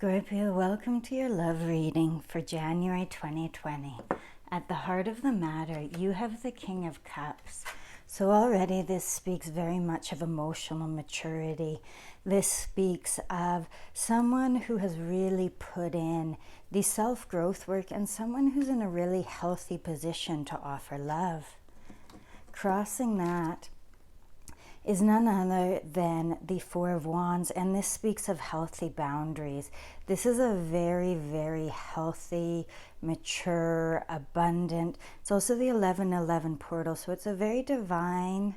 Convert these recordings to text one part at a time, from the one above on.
Scorpio, welcome to your love reading for January 2020. At the heart of the matter, you have the King of Cups. So already this speaks very much of emotional maturity. This speaks of someone who has really put in the self-growth work and someone who's in a really healthy position to offer love. Crossing that is none other than the Four of Wands, and this speaks of healthy boundaries. This is a very, very healthy, mature, abundant. It's also the 11-11 portal, so it's a very divine,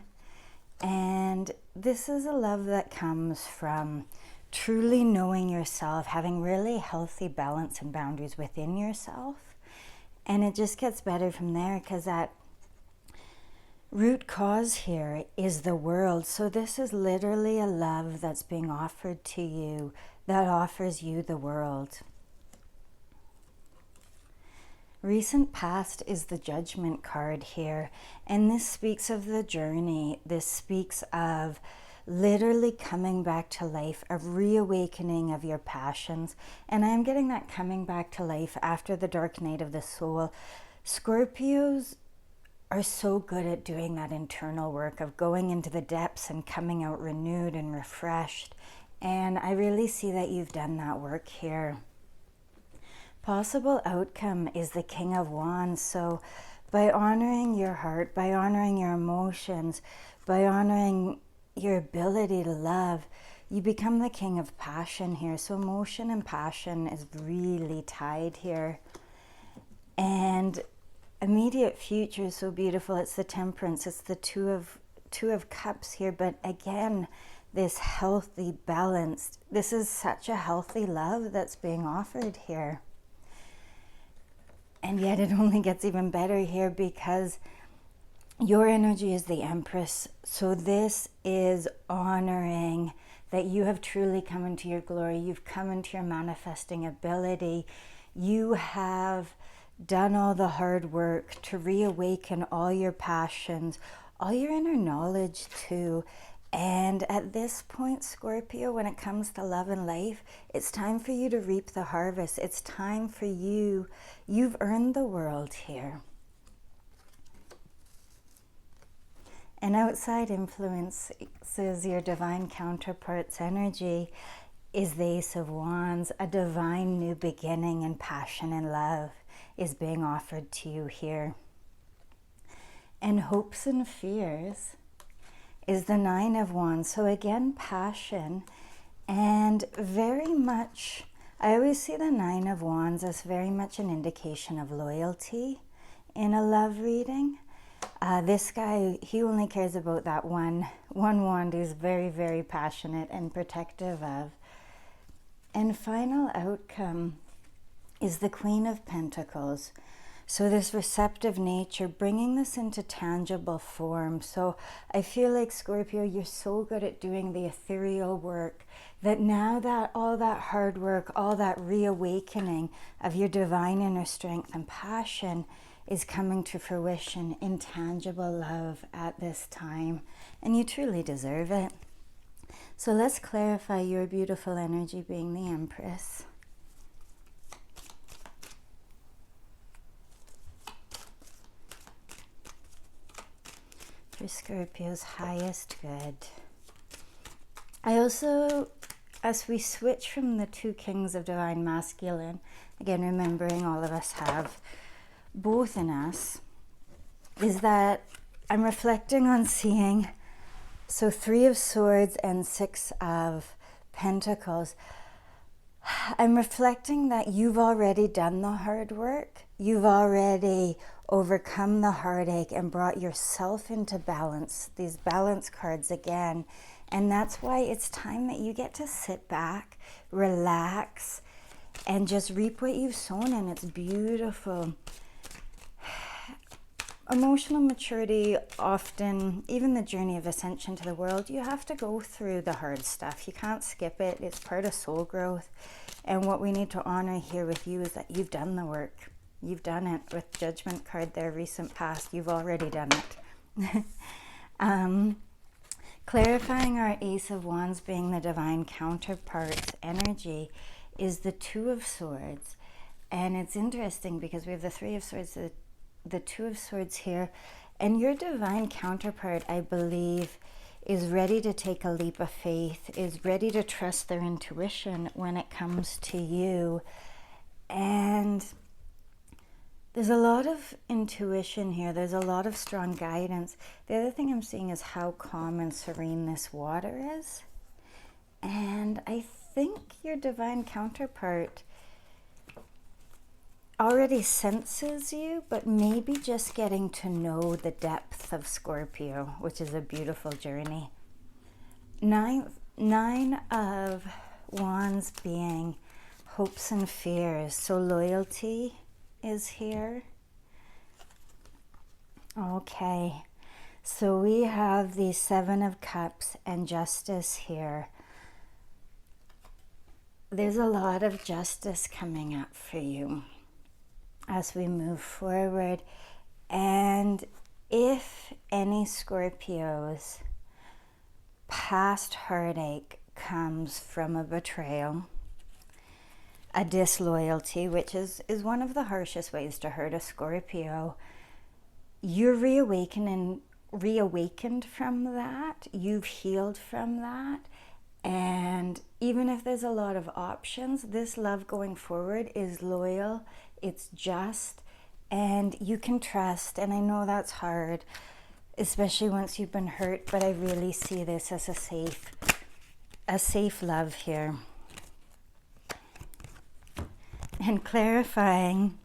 and this is a love that comes from truly knowing yourself, having really healthy balance and boundaries within yourself, and it just gets better from there because that root cause here is the world. So this is literally a love that's being offered to you that offers you the world. Recent past is the Judgment card here, and this speaks of the journey. This speaks of literally coming back to life, a reawakening of your passions. And I'm getting that coming back to life after the dark night of the soul. Scorpios are so good at doing that internal work of going into the depths and coming out renewed and refreshed. And I really see that you've done that work here. Possible outcome is the King of Wands. So by honoring your heart, by honoring your emotions, by honoring your ability to love, you become the King of Passion here. So emotion and passion is really tied here. And immediate future is so beautiful. It's the Temperance. It's the two of Cups here. But again, this healthy, balanced. This is such a healthy love that's being offered here. And yet it only gets even better here because your energy is the Empress. So this is honoring that you have truly come into your glory. You've come into your manifesting ability. You have done all the hard work to reawaken all your passions, all your inner knowledge too. And at this point, Scorpio, when it comes to love and life, it's time for you to reap the harvest. It's time for you. You've earned the world here. And outside influences your divine counterpart's energy is the Ace of Wands. A divine new beginning and passion and love is being offered to you here. And hopes and fears is the Nine of Wands. So again, passion, and very much, I always see the Nine of Wands as very much an indication of loyalty in a love reading. This guy, he only cares about that one wand he's very, very passionate and protective of. And final outcome is the Queen of Pentacles. So this receptive nature, bringing this into tangible form. So I feel like, Scorpio, you're so good at doing the ethereal work that now that all that hard work, all that reawakening of your divine inner strength and passion is coming to fruition in tangible love at this time. And you truly deserve it. So let's clarify your beautiful energy being the Empress. For Scorpio's highest good. I also, as we switch from the two Kings of Divine Masculine, again remembering all of us have both in us, is that I'm reflecting on seeing, so 3 of Swords and 6 of Pentacles. I'm reflecting that you've already done the hard work. You've already overcome the heartache and brought yourself into balance. These balance cards again. And that's why it's time that you get to sit back, relax, and just reap what you've sown. And it's beautiful. Emotional maturity, often, even the journey of ascension to the world, you have to go through the hard stuff. You can't skip it. It's part of soul growth. And what we need to honor here with you is that you've done the work. You've done it with Judgment card there, recent past. You've already done it. Clarifying our Ace of Wands being the divine counterpart's energy is the Two of Swords. And it's interesting because we have the Three of Swords, the Two of Swords here, and your divine counterpart, I believe, is ready to take a leap of faith, is ready to trust their intuition when it comes to you. And there's a lot of intuition here. There's a lot of strong guidance. The other thing I'm seeing is how calm and serene this water is. And I think your divine counterpart already senses you, but maybe just getting to know the depth of Scorpio, which is a beautiful journey. Nine of Wands being hopes and fears. So loyalty is here. Okay. So we have the Seven of Cups and Justice here. There's a lot of justice coming up for you as we move forward. And if any Scorpios past heartache comes from a betrayal, a disloyalty, which is one of the harshest ways to hurt a Scorpio, you're reawakened from that. You've healed from that. And even if there's a lot of options, this love going forward is loyal, it's just, and you can trust. And I know that's hard, especially once you've been hurt, but I really see this as a safe love here. And clarifying,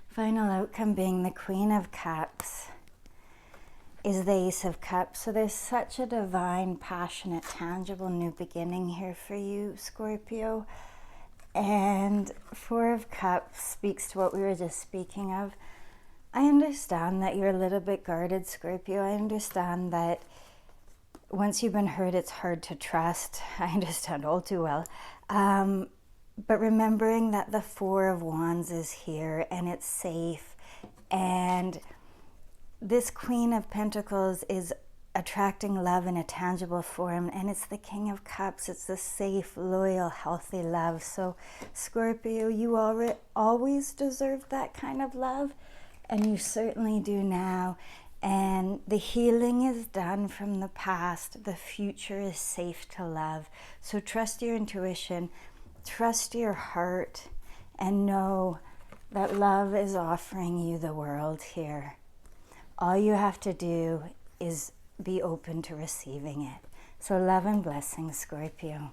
final outcome being the Queen of Cups is the Ace of Cups. So there's such a divine, passionate, tangible new beginning here for you, Scorpio. And Four of Cups speaks to what we were just speaking of. I understand that you're a little bit guarded, Scorpio. I understand that once you've been hurt, it's hard to trust. I understand all too well. But remembering that the Four of Wands is here and it's safe, and this Queen of Pentacles is attracting love in a tangible form, and it's the King of Cups. It's the safe, loyal, healthy love. So Scorpio, you always deserved that kind of love, and you certainly do now. And the healing is done from the past. The future is safe to love. So trust your intuition, trust your heart, and know that love is offering you the world here. All you have to do is be open to receiving it. So love and blessings, Scorpio.